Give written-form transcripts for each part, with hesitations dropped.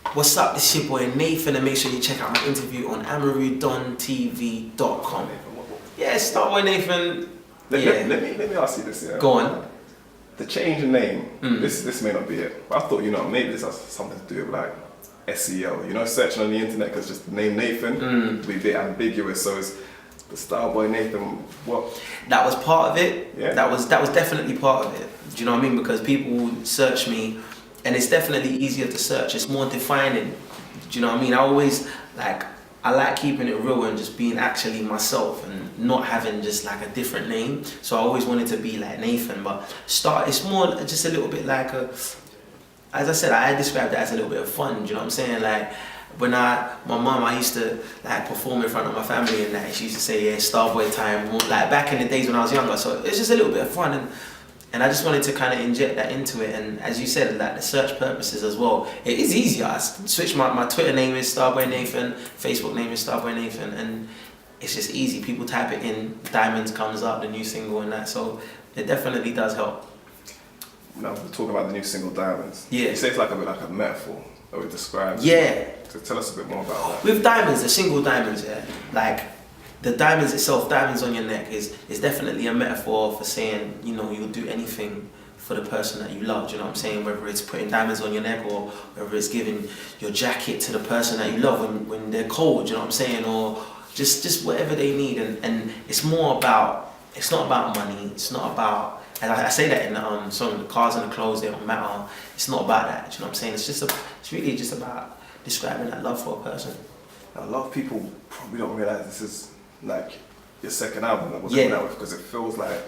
What's up? This is your boy Nathan, and make sure you check out my interview on Amarudontv.com. Yeah, StarBoy Nathan. Let me ask you this. Yeah. Go on. The change in name. This may not be it, but I thought maybe this has something to do with like SEO. Searching on the internet because just the name Nathan would be a bit ambiguous. So it's the StarBoy Nathan. What? That was part of it. Yeah. That was definitely part of it. Do you know what I mean? Because people search me. And it's definitely easier to search. It's more defining. Do you know what I mean? I like keeping it real and just being actually myself and not having just like a different name. So I always wanted to be like Nathan, but it's more just a little bit like as I said, I described it as a little bit of fun. Do you know what I'm saying? Like when my mum, I used to like perform in front of my family and that. She used to say, yeah, StarBoy time, like back in the days when I was younger. So it's just a little bit of fun. And I just wanted to kind of inject that into it, and as you said, like the search purposes as well, it is easier. I switched my Twitter name is StarBoy Nathan, Facebook name is StarBoy Nathan, and it's just easy. People type it in, Diamonds comes up, the new single and that, so it definitely does help. Now we're talking about the new single Diamonds. Yeah. You say it's like a bit like a metaphor that we describe. Yeah. So tell us a bit more about that. With Diamonds, the single Diamonds, yeah, like the diamonds itself, diamonds on your neck is definitely a metaphor for saying, you'll do anything for the person that you love. Do you know what I'm saying? Whether it's putting diamonds on your neck or whether it's giving your jacket to the person that you love when they're cold, do you know what I'm saying? Or just whatever they need. And it's not about money. It's not about, and I say that in the song, the cars and the clothes, they don't matter. It's not about that, do you know what I'm saying? It's really just about describing that love for a person. Now, a lot of people probably don't realize this is like your second album that was coming out with, because it feels like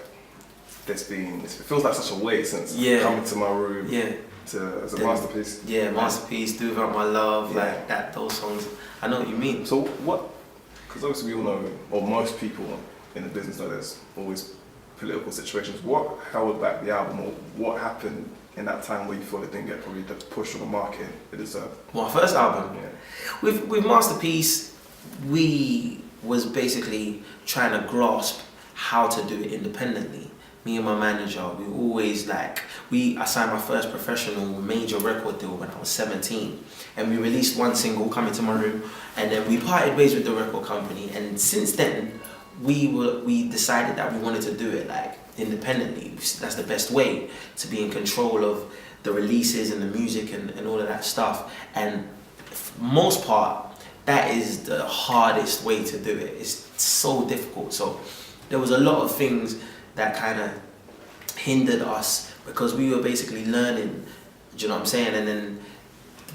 it feels like such a wait since coming to my room as a masterpiece. Yeah, masterpiece, Do Without My Love, like that, those songs. I know what you mean. So what? Because obviously we all know, or most people in the business know, there's always political situations. What held back the album, or what happened in that time where you thought it didn't get probably the push from the market it deserved? My first album. Yeah. With Masterpiece, we was basically trying to grasp how to do it independently. Me and my manager, we always I signed my first professional major record deal when I was 17, and we released one single, Coming to My Room, and then we parted ways with the record company. And since then, we decided that we wanted to do it independently. That's the best way to be in control of the releases and the music and all of that stuff. And for the most part, that is the hardest way to do it. It's so difficult. So there was a lot of things that kind of hindered us because we were basically learning, do you know what I'm saying? And then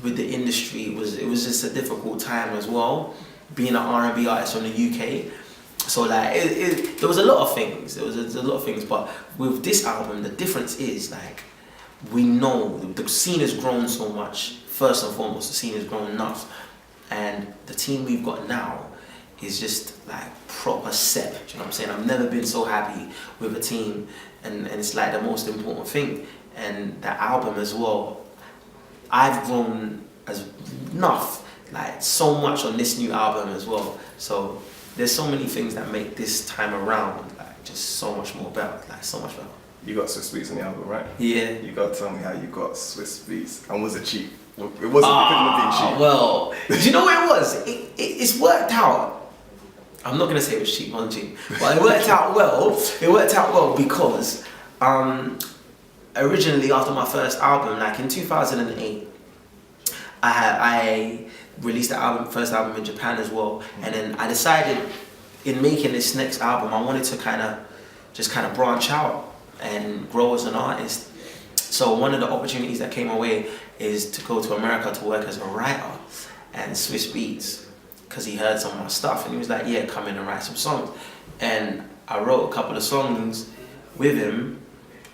with the industry, it was just a difficult time as well, being an R&B artist from the UK. So there was a lot of things. There was a lot of things, but with this album, the difference is we know the scene has grown so much. First and foremost, the scene has grown enough. And the team we've got now is just proper set. Do you know what I'm saying? I've never been so happy with a team, and it's the most important thing. And the album as well, I've grown as enough, so much on this new album as well. So there's so many things that make this time around just so much more better, so much better. You got Swizz Beats on the album, right? Yeah. You gotta tell me how you got Swizz Beats, and was it cheap? It wasn't, it couldn't have been cheap. Well, do you know what it was? It's worked out. I'm not gonna say it was cheap, not cheap, but it worked out well. It worked out well because originally after my first album, in 2008, I released the first album in Japan as well, and then I decided in making this next album, I wanted to kind of branch out and grow as an artist. So one of the opportunities that came away is to go to America to work as a writer, and Swizz Beats, because he heard some of my stuff and he was like, yeah, come in and write some songs. And I wrote a couple of songs with him,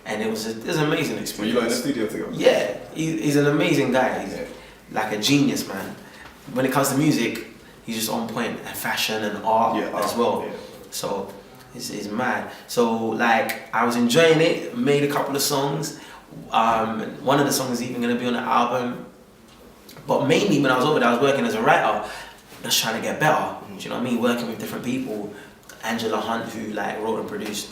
and it was an amazing experience. Were you in the studio together? Yeah, he's an amazing guy. He's like a genius, man. When it comes to music, he's just on point, and fashion and art as well. Yeah. So it's mad. So I was enjoying it, made a couple of songs. One of the songs is even going to be on the album. But mainly when I was over there, I was working as a writer, just trying to get better. Do you know what I mean? Working with different people. Angela Hunt, who wrote and produced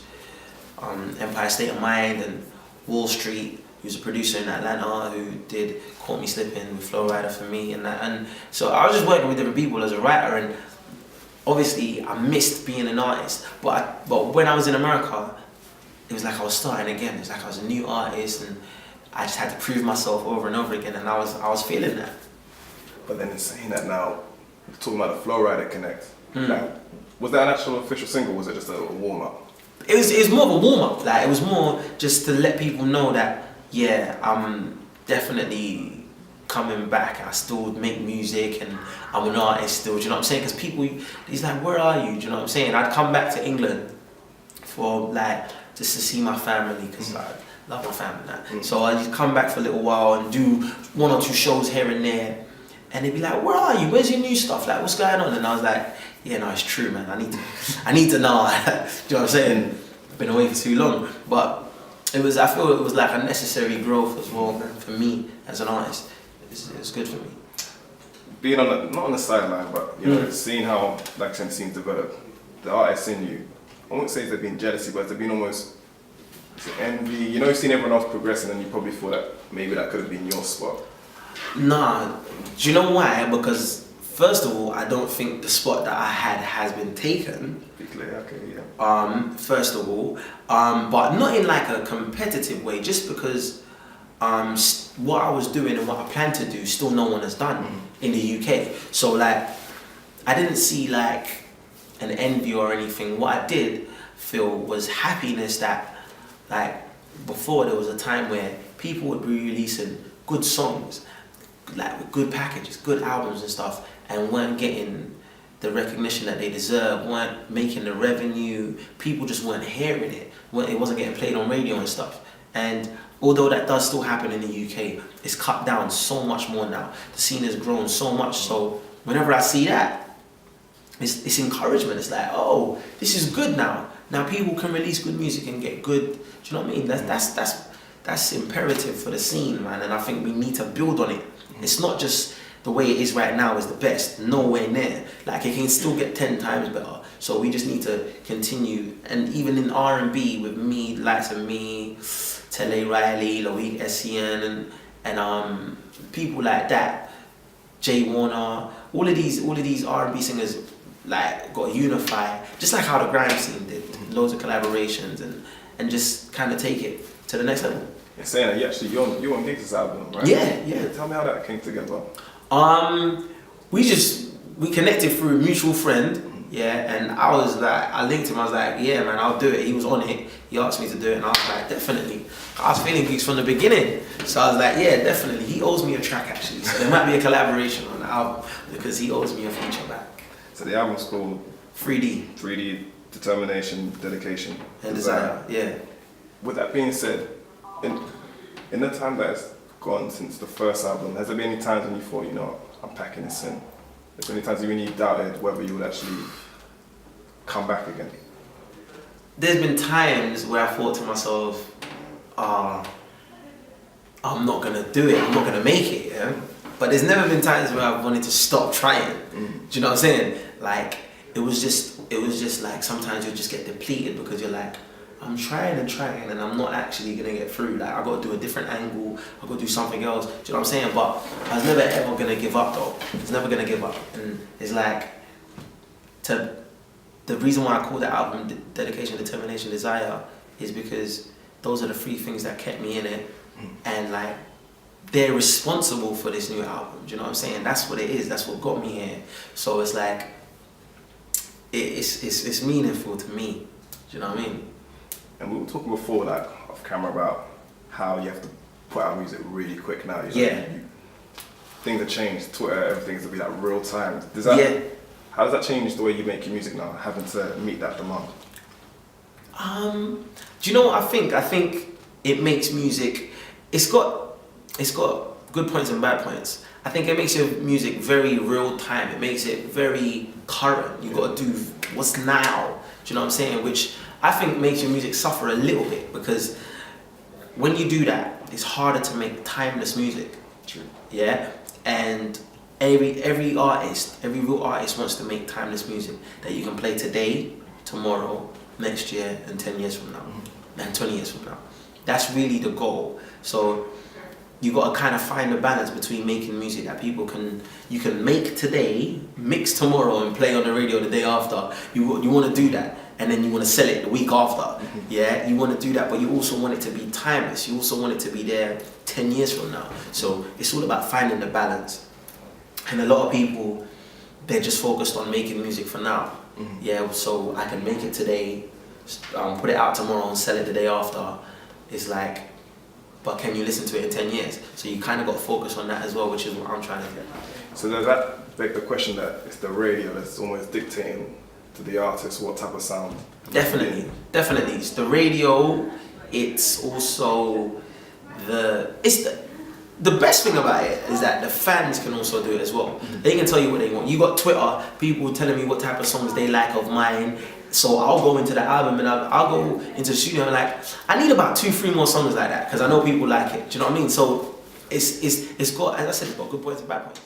Empire State of Mind and Wall Street, He was a producer in Atlanta who did Caught Me Slipping with Flow Rider for me and that. And so I was just working with different people as a writer, and obviously I missed being an artist. But when I was in America, it was like I was starting again. It was like I was a new artist, and I just had to prove myself over and over again, and I was feeling that. But then in saying that now, talking about the Flow Rider Connect, like, was that an actual official single, or was it just a warm up? It was more of a warm up. Like, it was more just to let people know that, yeah, I'm definitely coming back. I still make music and I'm an artist still. Do you know what I'm saying? Because people, he's like, where are you? Do you know what I'm saying? I'd come back to England for like just to see my family, because I love my family now. So I'd just come back for a little while and do 1 or 2 shows here and there. And they'd be like, where are you? Where's your new stuff? Like, what's going on? And I was like, yeah, no, it's true, man. I need to know. Do you know what I'm saying? I've been away for too long. But I feel it was like a necessary growth as well for me as an artist. It's good for me. Being on not on the sideline, but you know, seeing how like the scenes develop, the artists in you, I won't say they've been jealousy, but they've been almost envy. You know, you've seen everyone else progressing, and you probably thought that maybe that could have been your spot. Nah, do you know why? Because first of all, I don't think the spot that I had has been taken. Be clear, okay, yeah. First of all, but not in like a competitive way, just because what I was doing and what I plan to do, still no one has done in the UK. So like, I didn't see like an envy or anything. What I did feel was happiness that like before there was a time where people would be releasing good songs, like with good packages, good albums and stuff, and weren't getting the recognition that they deserve, weren't making the revenue, people just weren't hearing it, it wasn't getting played on radio and stuff. And although that does still happen in the UK, it's cut down so much more now. The scene has grown so much, so whenever I see that, it's encouragement. It's like, oh, this is good now. Now people can release good music and get good, do you know what I mean? That's imperative for the scene, man, and I think we need to build on it. It's not just the way it is right now is the best, nowhere near. Like, it can still get 10 times better. So we just need to continue. And even in R&B with me, likes of me, Tele Riley, Loic Essien, and people like that, Jay Warner, all of these R&B singers like got unified, just like how the grime scene did. Loads of collaborations and just kind of take it to the next level. You're saying that you on gigs this album, right? Yeah. Tell me how that came together. We connected through a mutual friend, and I linked him. I was like, yeah, man, I'll do it. He was on it. He asked me to do it, and I was like, definitely. I was feeling gigs from the beginning, so I was like, yeah, definitely. He owes me a track actually, so there might be a collaboration on the album because he owes me a feature back. So the album's called 3D, Determination, Dedication, and Desire. Yeah. With that being said, in the time that has gone since the first album, has there been any times when you thought, you know, I'm packing this in? There's been any times when you doubted whether you would actually come back again? There's been times where I thought to myself, I'm not gonna do it, I'm not gonna make it, yeah? But there's never been times where I've wanted to stop trying. Do you know what I'm saying? Like, it was just like sometimes you just get depleted because you're like, I'm trying and I'm not actually gonna get through. Like, I gotta do a different angle, I gotta do something else. Do you know what I'm saying? But I was never ever gonna give up though. I was never gonna give up. And it's like, the reason why I call that album Dedication, Determination, Desire is because those are the 3 things that kept me in it. And like, they're responsible for this new album. Do you know what I'm saying? That's what it is. That's what got me here. So it's like, it's meaningful to me. Do you know what I mean? And we were talking before, like, off camera, about how you have to put out music really quick now. Things have changed. Twitter, everything's to be like real time. How does that change the way you make your music now, having to meet that demand? Do you know what I think? I think it makes music. It's got good points and bad points. I think it makes your music very real time. It makes it very current. You got to do what's now. Do you know what I'm saying? Which I think makes your music suffer a little bit, because when you do that, it's harder to make timeless music. True. Yeah, and every real artist wants to make timeless music that you can play today, tomorrow, next year, and 10 years from now, and 20 years from now. That's really the goal. So you got to kind of find a balance between making music that you can make today, mix tomorrow, and play on the radio the day after. You want to do that, and then you want to sell it the week after. Yeah, you want to do that, but you also want it to be timeless. You also want it to be there 10 years from now. So it's all about finding the balance. And a lot of people, they're just focused on making music for now. Yeah, so I can make it today, put it out tomorrow, and sell it the day after. It's like, but can you listen to it in 10 years? So you kind of got to focus on that as well, which is what I'm trying to get. So does that beg the question that it's the radio that's almost dictating to the artist what type of sound? Definitely. It's the radio. It's also the best thing about it is that the fans can also do it as well. They can tell you what they want. You got Twitter, people telling me what type of songs they like of mine. So I'll go into the album and I'll go into the studio and like, I need about 2-3 more songs like that because I know people like it. Do you know what I mean? So it's got, as I said, it's got good points and bad points.